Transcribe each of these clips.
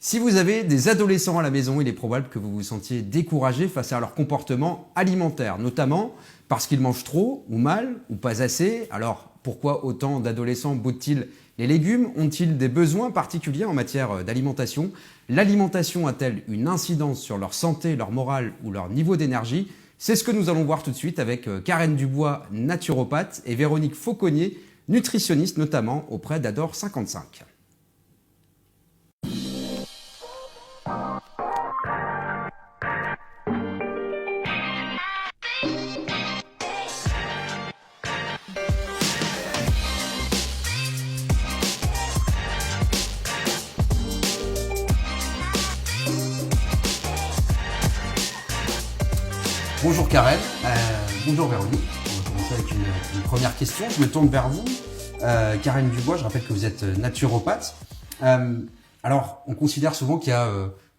Si vous avez des adolescents à la maison, il est probable que vous vous sentiez découragé face à leur comportement alimentaire, notamment parce qu'ils mangent trop ou mal ou pas assez. Alors pourquoi autant d'adolescents boutent-ils les légumes? Ont-ils des besoins particuliers en matière d'alimentation? L'alimentation a-t-elle une incidence sur leur santé, leur morale ou leur niveau d'énergie? C'est ce que nous allons voir tout de suite avec Karen Dubois, naturopathe, et Véronique Fauconnier, nutritionniste notamment auprès d'Adore 55. Bonjour Karen, bonjour Véronique. On va commencer avec une première question. Je me tourne vers vous. Karen Dubois, je rappelle que vous êtes naturopathe. Alors, on considère souvent qu'il y a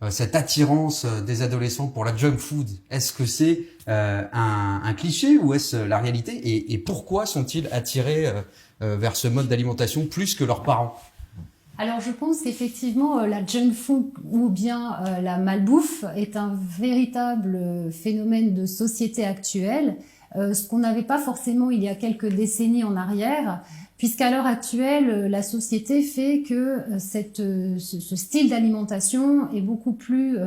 cette attirance des adolescents pour la junk food. Est-ce que c'est un cliché ou est-ce la réalité? Et pourquoi sont-ils attirés vers ce mode d'alimentation plus que leurs parents? Alors je pense qu'effectivement la junk food ou bien la malbouffe est un véritable phénomène de société actuelle, ce qu'on n'avait pas forcément il y a quelques décennies en arrière, puisqu'à l'heure actuelle la société fait que ce style d'alimentation est beaucoup plus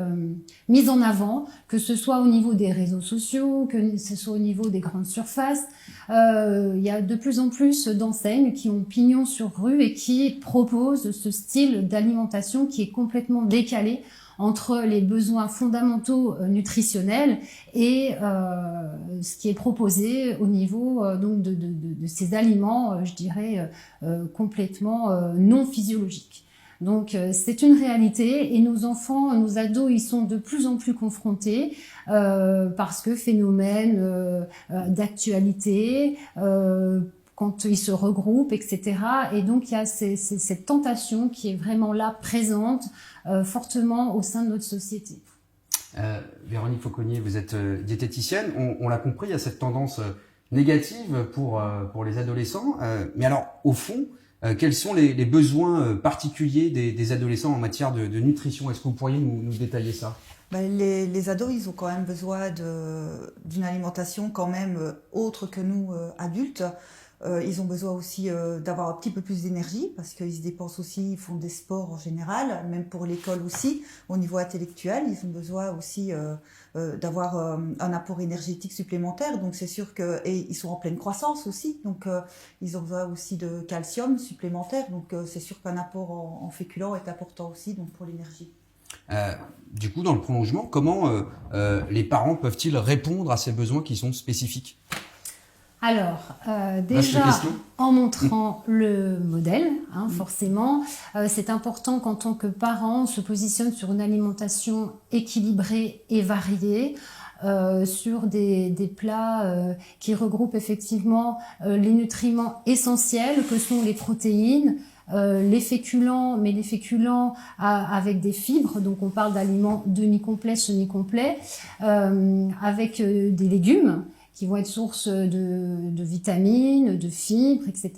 mis en avant, que ce soit au niveau des réseaux sociaux, que ce soit au niveau des grandes surfaces. Il y a de plus en plus d'enseignes qui ont pignon sur rue et qui proposent ce style d'alimentation qui est complètement décalé entre les besoins fondamentaux nutritionnels et ce qui est proposé au niveau donc de ces aliments, je dirais, complètement non physiologiques. Donc c'est une réalité et nos enfants, nos ados, ils sont de plus en plus confrontés parce que phénomène d'actualité, quand ils se regroupent, etc. Et donc il y a cette tentation qui est vraiment là, présente fortement au sein de notre société. Véronique Fauconnier, vous êtes diététicienne. On l'a compris, il y a cette tendance négative pour les adolescents. Mais alors, au fond, quels sont les besoins particuliers des adolescents en matière de nutrition? Est-ce que vous pourriez nous détailler ça? Les ados, ils ont quand même besoin d'une alimentation quand même autre que nous, adultes. Ils ont besoin aussi d'avoir un petit peu plus d'énergie parce qu'ils se dépensent aussi, ils font des sports en général, même pour l'école aussi, au niveau intellectuel. Ils ont besoin aussi d'avoir un apport énergétique supplémentaire. Donc c'est sûr et ils sont en pleine croissance aussi, donc ils ont besoin aussi de calcium supplémentaire. Donc c'est sûr qu'un apport en féculents est important aussi donc pour l'énergie. Du coup, dans le prolongement, comment les parents peuvent-ils répondre à ces besoins qui sont spécifiques? Alors, déjà, en montrant le modèle, forcément, c'est important qu'en tant que parent, on se positionne sur une alimentation équilibrée et variée, sur des plats qui regroupent effectivement les nutriments essentiels que sont les protéines, les féculents, mais les féculents avec des fibres, donc on parle d'aliments demi-complets, semi-complets, avec des légumes qui vont être source de vitamines, de fibres, etc.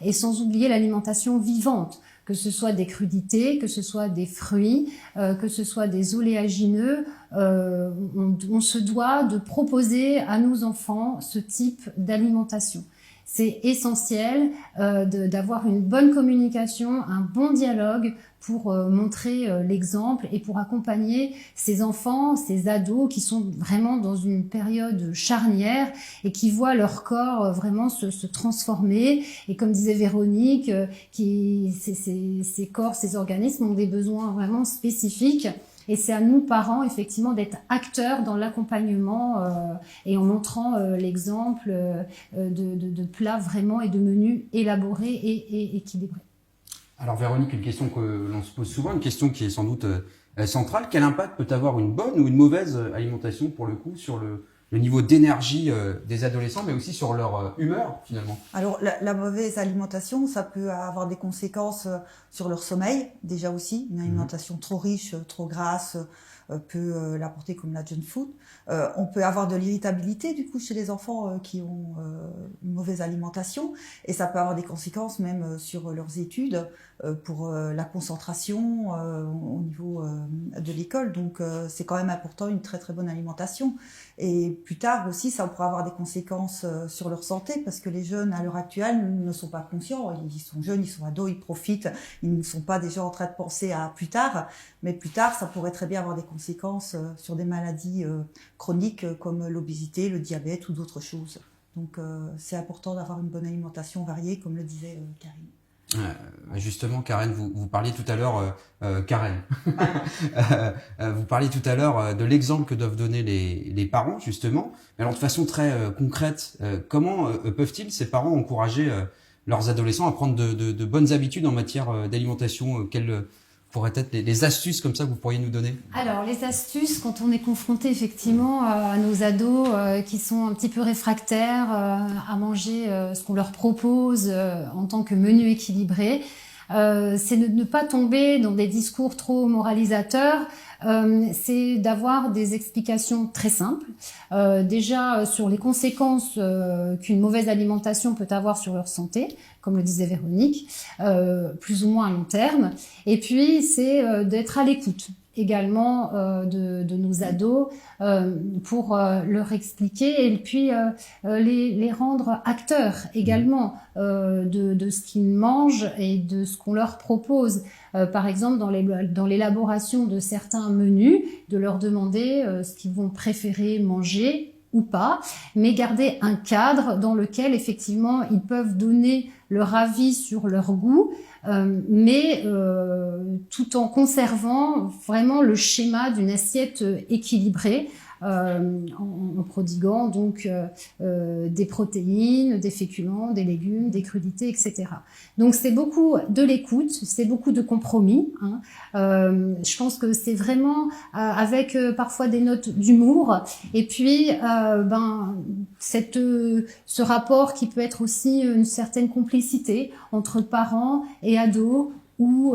Et sans oublier l'alimentation vivante, que ce soit des crudités, que ce soit des fruits, que ce soit des oléagineux. On se doit de proposer à nos enfants ce type d'alimentation. C'est essentiel d'avoir une bonne communication, un bon dialogue pour montrer l'exemple et pour accompagner ces enfants, ces ados qui sont vraiment dans une période charnière et qui voient leur corps vraiment se transformer. Et comme disait Véronique, ces corps, ces organismes ont des besoins vraiment spécifiques. Et c'est à nous, parents, effectivement, d'être acteurs dans l'accompagnement et en montrant l'exemple de plats vraiment et de menus élaborés et équilibrés. Alors Véronique, une question que l'on se pose souvent, une question qui est sans doute centrale. Quel impact peut avoir une bonne ou une mauvaise alimentation, pour le coup, sur le niveau d'énergie des adolescents, mais aussi sur leur humeur, finalement? Alors, la mauvaise alimentation, ça peut avoir des conséquences sur leur sommeil, déjà aussi. Une alimentation trop riche, trop grasse, peut l'apporter comme la junk food. On peut avoir de l'irritabilité, du coup, chez les enfants qui ont une mauvaise alimentation. Et ça peut avoir des conséquences même sur leurs études. pour la concentration au niveau de l'école. Donc c'est quand même important, une très très bonne alimentation. Et plus tard aussi, ça pourra avoir des conséquences sur leur santé, parce que les jeunes à l'heure actuelle ne sont pas conscients. Ils sont jeunes, ils sont ados, ils profitent, ils ne sont pas déjà en train de penser à plus tard. Mais plus tard, ça pourrait très bien avoir des conséquences sur des maladies chroniques comme l'obésité, le diabète ou d'autres choses. Donc c'est important d'avoir une bonne alimentation variée, comme le disait Karine. Justement, Karen, vous parliez tout à l'heure, Karen, vous parliez tout à l'heure de l'exemple que doivent donner les parents, justement. Mais alors, de façon très concrète, comment peuvent-ils, ces parents, encourager leurs adolescents à prendre de bonnes habitudes en matière d'alimentation? Quelles pourraient être les astuces comme ça que vous pourriez nous donner? Alors, les astuces, quand on est confronté effectivement à nos ados qui sont un petit peu réfractaires à manger ce qu'on leur propose en tant que menu équilibré, c'est de ne pas tomber dans des discours trop moralisateurs, c'est d'avoir des explications très simples, déjà sur les conséquences qu'une mauvaise alimentation peut avoir sur leur santé, comme le disait Véronique, plus ou moins à long terme. Et puis, c'est d'être à l'écoute également de nos ados pour leur expliquer et puis les rendre acteurs également de ce qu'ils mangent et de ce qu'on leur propose. Par exemple, dans l'élaboration de certains menus, de leur demander ce qu'ils vont préférer manger ou pas, mais garder un cadre dans lequel effectivement ils peuvent donner leur avis sur leur goût, mais tout en conservant vraiment le schéma d'une assiette équilibrée, en prodiguant donc des protéines, des féculents, des légumes, des crudités, etc. Donc c'est beaucoup de l'écoute, c'est beaucoup de compromis. Je pense que c'est vraiment avec parfois des notes d'humour et puis ce rapport qui peut être aussi une certaine complicité entre parents et ados, ou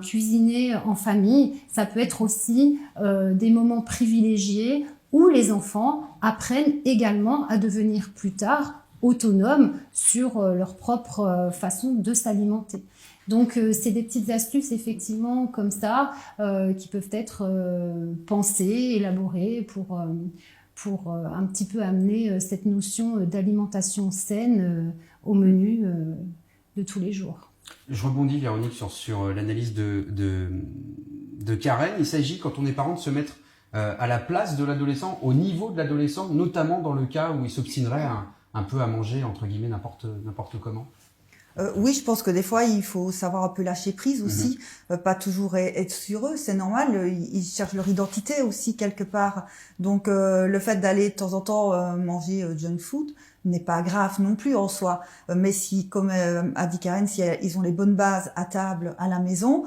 cuisiner en famille, ça peut être aussi des moments privilégiés où les enfants apprennent également à devenir plus tard autonomes sur leur propre façon de s'alimenter. Donc c'est des petites astuces effectivement comme ça qui peuvent être pensées, élaborées pour un petit peu amener cette notion d'alimentation saine au menu de tous les jours. Je rebondis, Véronique, sur l'analyse de Karen. Il s'agit, quand on est parent, de se mettre à la place de l'adolescent, au niveau de l'adolescent, notamment dans le cas où il s'obstinerait un peu à manger, entre guillemets, n'importe comment. Oui, je pense que des fois, il faut savoir un peu lâcher prise aussi, pas toujours être sur eux, c'est normal, ils cherchent leur identité aussi quelque part. Donc le fait d'aller de temps en temps manger junk food n'est pas grave non plus en soi. Mais si, comme a dit Karen, si ils ont les bonnes bases à table, à la maison,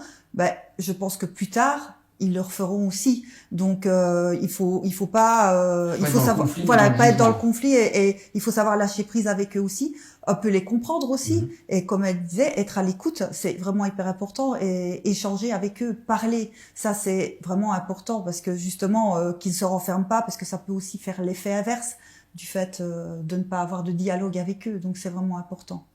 je pense que plus tard, ils le referont aussi. Donc il faut pas savoir pas être dans le conflit et il faut savoir lâcher prise avec eux aussi, un peu les comprendre aussi et comme elle disait, être à l'écoute, c'est vraiment hyper important, et échanger avec eux, parler, ça c'est vraiment important parce que justement qu'ils ne se renferment pas, parce que ça peut aussi faire l'effet inverse du fait de ne pas avoir de dialogue avec eux, donc c'est vraiment important.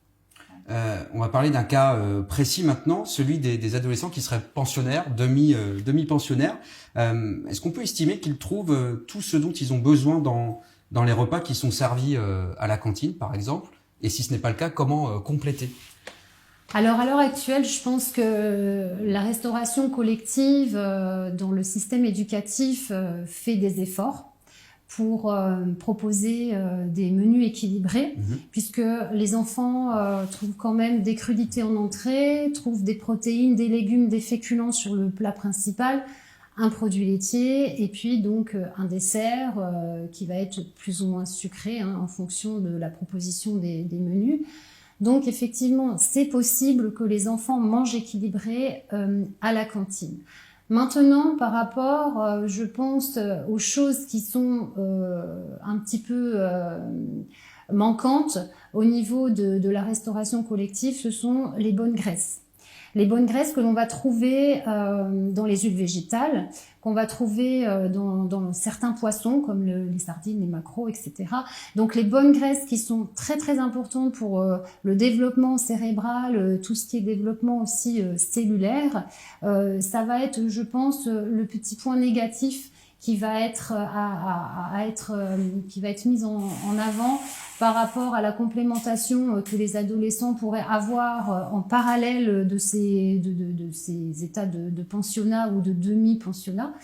On va parler d'un cas précis maintenant, celui des adolescents qui seraient pensionnaires, demi-pensionnaires. Est-ce qu'on peut estimer qu'ils trouvent tout ce dont ils ont besoin dans les repas qui sont servis à la cantine, par exemple? Et si ce n'est pas le cas, comment compléter? Alors à l'heure actuelle, je pense que la restauration collective dans le système éducatif fait des efforts pour proposer des menus équilibrés, puisque les enfants trouvent quand même des crudités en entrée, trouvent des protéines, des légumes, des féculents sur le plat principal, un produit laitier et puis donc un dessert qui va être plus ou moins sucré en fonction de la proposition des menus. Donc effectivement, c'est possible que les enfants mangent équilibré à la cantine. Maintenant, par rapport, je pense, aux choses qui sont un petit peu manquantes au niveau de la restauration collective, ce sont les bonnes graisses. Les bonnes graisses que l'on va trouver dans les huiles végétales, qu'on va trouver dans certains poissons comme les sardines, les maquereaux, etc. Donc les bonnes graisses qui sont très très importantes pour le développement cérébral, tout ce qui est développement aussi cellulaire, ça va être, je pense, le petit point négatif qui va être qui va être mise en avant par rapport à la complémentation que les adolescents pourraient avoir en parallèle de ces états de pensionnat ou de demi-pensionnat.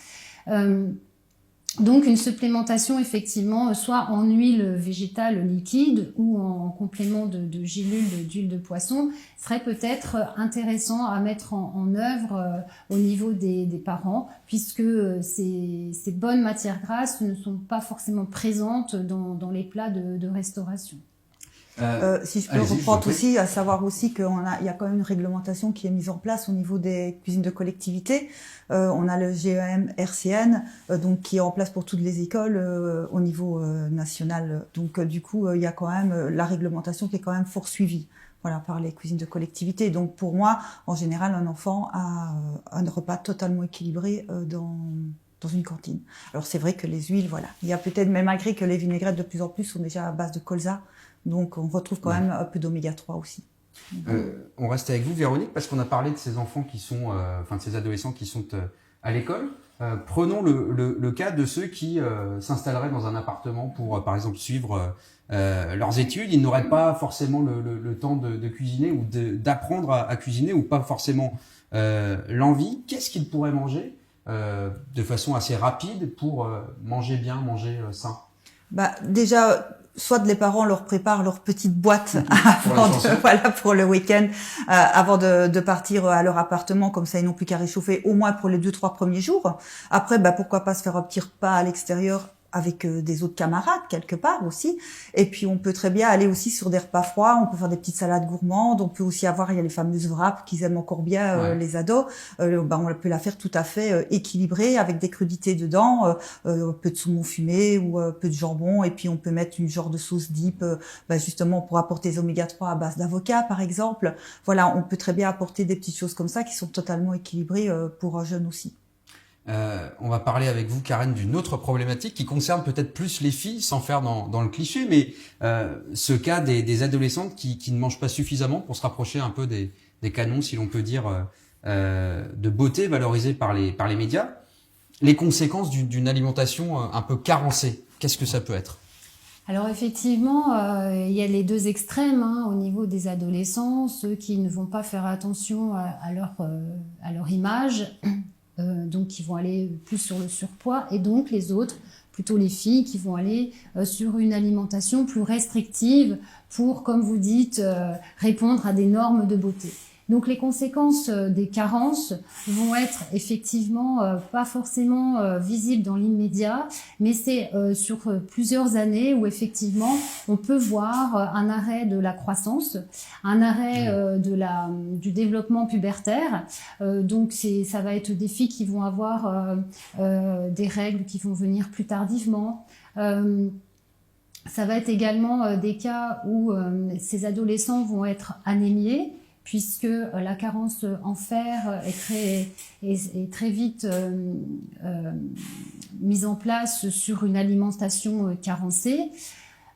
Donc une supplémentation effectivement soit en huile végétale liquide ou en complément de gélules d'huile de poisson serait peut-être intéressant à mettre en œuvre au niveau des parents, puisque ces bonnes matières grasses ne sont pas forcément présentes dans les plats de restauration. Si je peux reprendre aussi, à savoir aussi qu'il y a quand même une réglementation qui est mise en place au niveau des cuisines de collectivité. On a le GEM RCN, donc qui est en place pour toutes les écoles au niveau national. Donc du coup, il y a quand même la réglementation qui est quand même fort suivie, voilà, par les cuisines de collectivité. Donc pour moi, en général, un enfant a un repas totalement équilibré dans une cantine. Alors c'est vrai que les huiles, voilà, il y a peut-être, même malgré que les vinaigrettes de plus en plus sont déjà à base de colza, donc on retrouve quand même un peu d'oméga 3 aussi. On reste avec vous, Véronique, parce qu'on a parlé de ces enfants qui sont, de ces adolescents qui sont à l'école. Prenons le cas de ceux qui s'installeraient dans un appartement pour, par exemple, suivre leurs études. Ils n'auraient pas forcément le temps de cuisiner ou d'apprendre à cuisiner, ou pas forcément l'envie. Qu'est-ce qu'ils pourraient manger de façon assez rapide pour manger bien, manger sain? Déjà, soit les parents leur préparent leur petite boîte pour le week-end, avant de partir à leur appartement, comme ça ils n'ont plus qu'à réchauffer au moins pour les 2-3 premiers jours. Après, pourquoi pas se faire un petit repas à l'extérieur avec des autres camarades quelque part aussi. Et puis on peut très bien aller aussi sur des repas froids, on peut faire des petites salades gourmandes, on peut aussi avoir, il y a les fameuses wraps qu'ils aiment encore bien les ados, on peut la faire tout à fait équilibrée avec des crudités dedans, un peu de saumon fumé ou un peu de jambon, et puis on peut mettre une genre de sauce dip justement pour apporter des oméga 3 à base d'avocat par exemple. Voilà, on peut très bien apporter des petites choses comme ça qui sont totalement équilibrées pour un jeune aussi. On va parler avec vous, Karen, d'une autre problématique qui concerne peut-être plus les filles, sans faire dans le cliché, mais ce cas des adolescentes qui ne mangent pas suffisamment pour se rapprocher un peu des canons, si l'on peut dire, de beauté valorisés par les médias. Les conséquences d'une alimentation un peu carencée, qu'est-ce que ça peut être ? Alors effectivement, il y a les deux extrêmes au niveau des adolescents, ceux qui ne vont pas faire attention à leur image, donc qui vont aller plus sur le surpoids, et donc les autres, plutôt les filles, qui vont aller sur une alimentation plus restrictive pour, comme vous dites, répondre à des normes de beauté. Donc les conséquences des carences vont être effectivement pas forcément visibles dans l'immédiat, mais c'est sur plusieurs années où effectivement on peut voir un arrêt de la croissance, un arrêt du développement pubertaire. Donc ça va être des filles qui vont avoir des règles qui vont venir plus tardivement. Ça va être également des cas où ces adolescents vont être anémiés, puisque la carence en fer est très vite mise en place sur une alimentation carencée.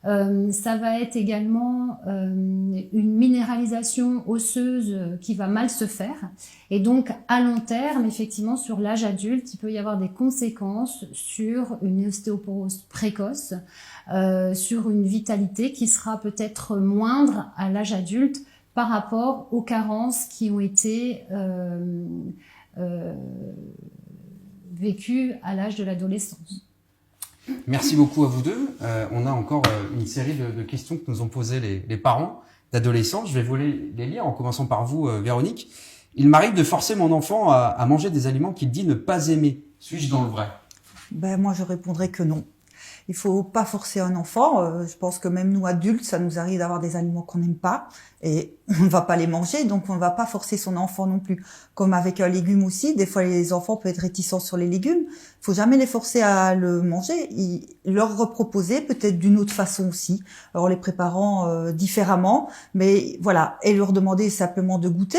Ça va être également une minéralisation osseuse qui va mal se faire. Et donc, à long terme, effectivement, sur l'âge adulte, il peut y avoir des conséquences sur une ostéoporose précoce, sur une vitalité qui sera peut-être moindre à l'âge adulte, par rapport aux carences qui ont été vécues à l'âge de l'adolescence. Merci beaucoup à vous deux. On a encore une série de questions que nous ont posées les parents d'adolescents. Je vais vous les lire, en commençant par vous, Véronique. Il m'arrive de forcer mon enfant à manger des aliments qu'il dit ne pas aimer. Suis-je dans le vrai ? Moi, je répondrais que non. Il faut pas forcer un enfant. Je pense que même nous adultes, ça nous arrive d'avoir des aliments qu'on n'aime pas et on ne va pas les manger, donc on ne va pas forcer son enfant non plus. Comme avec un légume aussi, des fois les enfants peuvent être réticents sur les légumes. Il faut jamais les forcer à le manger. Leur reproposer peut-être d'une autre façon aussi, en les préparant différemment, mais voilà, et leur demander simplement de goûter.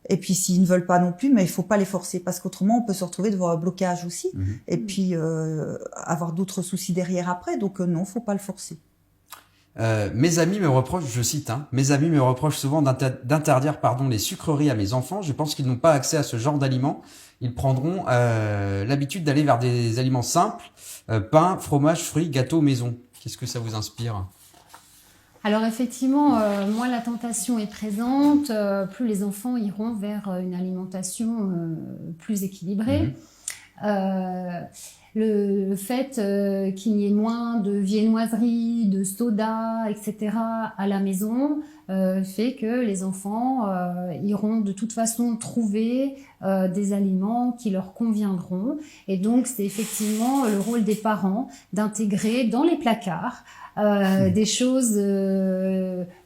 Et puis s'ils ne veulent pas non plus, mais il faut pas les forcer parce qu'autrement on peut se retrouver devant un blocage aussi. Et puis avoir d'autres soucis derrière après. Donc non, faut pas le forcer. Mes amis me reprochent, je cite, mes amis me reprochent souvent d'interdire les sucreries à mes enfants. Je pense qu'ils n'ont pas accès à ce genre d'aliments. Ils prendront l'habitude d'aller vers des aliments simples, pain, fromage, fruits, gâteaux maison. Qu'est-ce que ça vous inspire? Alors effectivement, moins la tentation est présente, plus les enfants iront vers une alimentation plus équilibrée. Le fait qu'il n'y ait moins de viennoiseries, de soda, etc. à la maison fait que les enfants iront de toute façon trouver des aliments qui leur conviendront. Et donc c'est effectivement le rôle des parents d'intégrer dans les placards des choses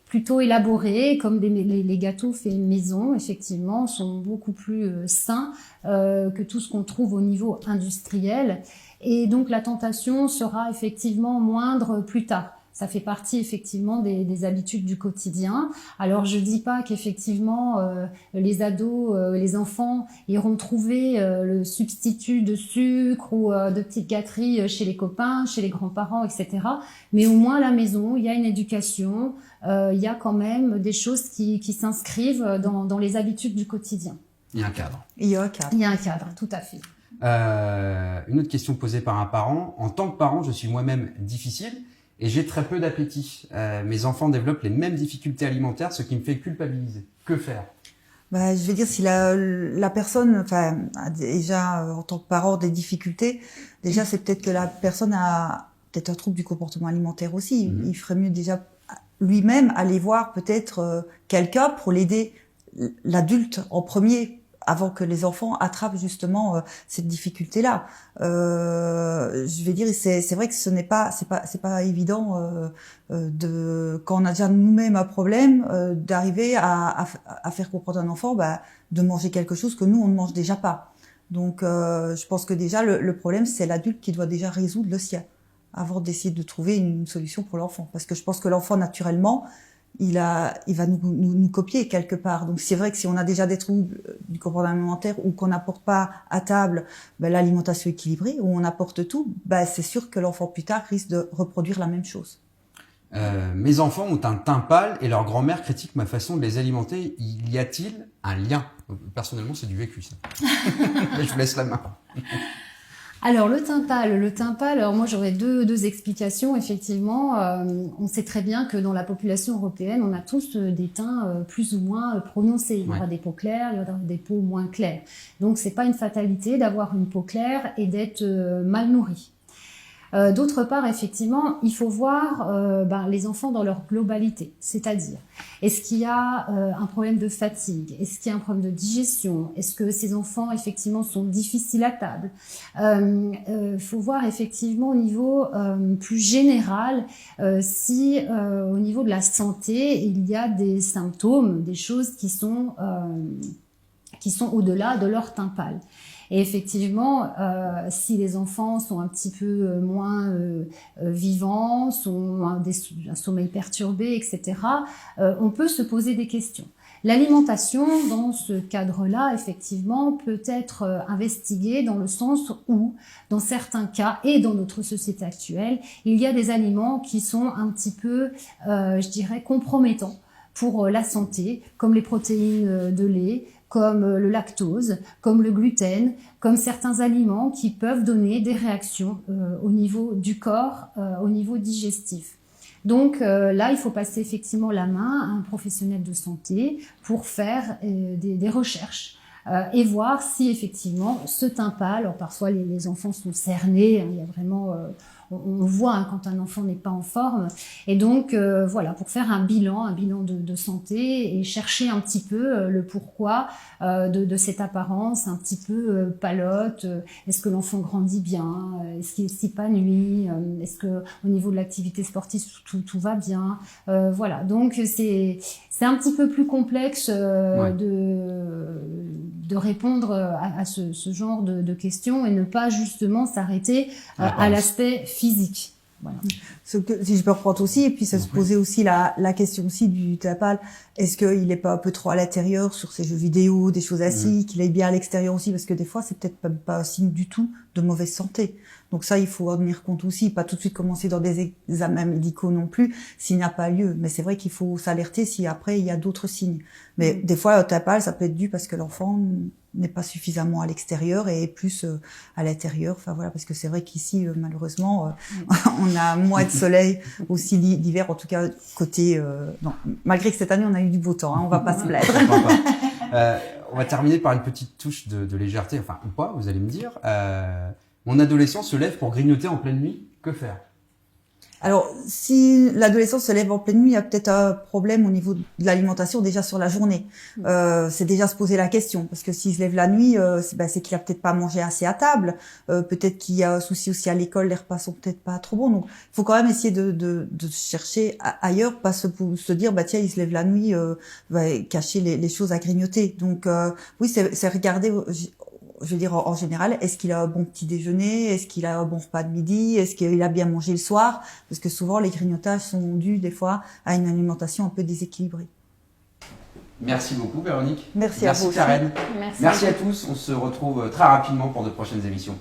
plutôt élaborés, comme les gâteaux faits maison, effectivement, sont beaucoup plus sains que tout ce qu'on trouve au niveau industriel. Et donc la tentation sera effectivement moindre plus tard. Ça fait partie effectivement des habitudes du quotidien. Alors je dis pas qu'effectivement les ados, les enfants iront trouver le substitut de sucre ou de petites gâteries chez les copains, chez les grands-parents, etc. Mais au moins à la maison, il y a une éducation, il y a quand même des choses qui s'inscrivent dans les habitudes du quotidien. Il y a un cadre. Il y a un cadre. Il y a un cadre, tout à fait. Une autre question posée par un parent. En tant que parent, je suis moi-même difficile et j'ai très peu d'appétit. Mes enfants développent les mêmes difficultés alimentaires, ce qui me fait culpabiliser. Que faire? Je vais dire, si la personne a déjà, en tant que parent, des difficultés, déjà c'est peut-être que la personne a peut-être un trouble du comportement alimentaire aussi. Il ferait mieux déjà lui-même aller voir peut-être quelqu'un pour l'aider, l'adulte en premier, avant que les enfants attrapent justement cette difficulté-là. Je vais dire, c'est vrai que c'est pas évident quand on a déjà nous-mêmes un problème d'arriver à faire comprendre à un enfant de manger quelque chose que nous on ne mange déjà pas. Donc je pense que déjà le problème c'est l'adulte qui doit déjà résoudre le sien avant d'essayer de trouver une solution pour l'enfant, parce que je pense que l'enfant naturellement il va nous copier quelque part. Donc c'est vrai que si on a déjà des troubles du comportement alimentaire ou qu'on n'apporte pas à table l'alimentation équilibrée, ou on apporte tout, c'est sûr que l'enfant plus tard risque de reproduire la même chose. Mes enfants ont un teint pâle et leur grand-mère critique ma façon de les alimenter. Y a-t-il un lien? Personnellement, c'est du vécu, ça. Mais je vous laisse la main. Alors le teint pâle, alors moi j'aurais deux explications. Effectivement, on sait très bien que dans la population européenne, on a tous des teints plus ou moins prononcés. Il y aura des peaux claires, il y aura des peaux moins claires. Donc c'est pas une fatalité d'avoir une peau claire et d'être mal nourri. D'autre part, effectivement, il faut voir les enfants dans leur globalité, c'est-à-dire est-ce qu'il y a un problème de fatigue, est-ce qu'il y a un problème de digestion, est-ce que ces enfants effectivement sont difficiles à table. Faut voir effectivement au niveau plus général si au niveau de la santé il y a des symptômes, des choses qui sont au-delà de leur teint pâle. Et effectivement, si les enfants sont un petit peu moins vivants, ont un sommeil perturbé, etc., on peut se poser des questions. L'alimentation, dans ce cadre-là, effectivement, peut être investiguée dans le sens où, dans certains cas, et dans notre société actuelle, il y a des aliments qui sont un petit peu, je dirais, compromettants pour la santé, comme les protéines de lait, comme le lactose, comme le gluten, comme certains aliments qui peuvent donner des réactions au niveau du corps, au niveau digestif. Donc là, il faut passer effectivement la main à un professionnel de santé pour faire des recherches et voir si effectivement ce teint pâle, alors parfois les enfants sont cernés, il y a vraiment... on voit quand un enfant n'est pas en forme, et donc voilà, pour faire un bilan de santé et chercher un petit peu le pourquoi de cette apparence un petit peu pâlotte. Est-ce que l'enfant grandit bien, est-ce qu'il s'épanouit, est-ce que au niveau de l'activité sportive tout va bien, voilà. Donc c'est un petit peu plus complexe de répondre à ce genre de questions et ne pas justement s'arrêter à l'aspect physique. Voilà. Ce que, si je peux reprendre aussi, et puis ça se posait aussi la question aussi du Tapal, est-ce qu'il est pas un peu trop à l'intérieur sur ses jeux vidéo, des choses assises, qu'il est bien à l'extérieur aussi, parce que des fois c'est peut-être pas un signe du tout de mauvaise santé. Donc ça, il faut en tenir compte aussi, pas tout de suite commencer dans des examens médicaux non plus, s'il n'y a pas lieu. Mais c'est vrai qu'il faut s'alerter si après il y a d'autres signes. Mais des fois, un Tapal, ça peut être dû parce que l'enfant n'est pas suffisamment à l'extérieur et plus à l'intérieur. Enfin voilà, parce que c'est vrai qu'ici, malheureusement, on a moins de soleil aussi l'hiver, en tout cas côté. Non, malgré que cette année on a eu du beau temps, hein, on va pas se plaindre. On va terminer par une petite touche de légèreté, enfin ou pas, vous allez me dire. Mon adolescent se lève pour grignoter en pleine nuit, que faire? Alors, si l'adolescent se lève en pleine nuit, il y a peut-être un problème au niveau de l'alimentation déjà sur la journée. C'est déjà se poser la question, parce que s'il se lève la nuit, c'est qu'il a peut-être pas mangé assez à table. Peut-être qu'il y a un souci aussi à l'école, les repas sont peut-être pas trop bons. Donc, il faut quand même essayer de chercher ailleurs, pas se dire tiens, il se lève la nuit, va cacher les choses à grignoter. Donc, oui, c'est regarder. Je veux dire, en général, est-ce qu'il a un bon petit déjeuner? Est-ce qu'il a un bon repas de midi? Est-ce qu'il a bien mangé le soir? Parce que souvent, les grignotages sont dus, des fois, à une alimentation un peu déséquilibrée. Merci beaucoup, Véronique. Merci à vous. Karen. Merci. Merci à tous. On se retrouve très rapidement pour de prochaines émissions.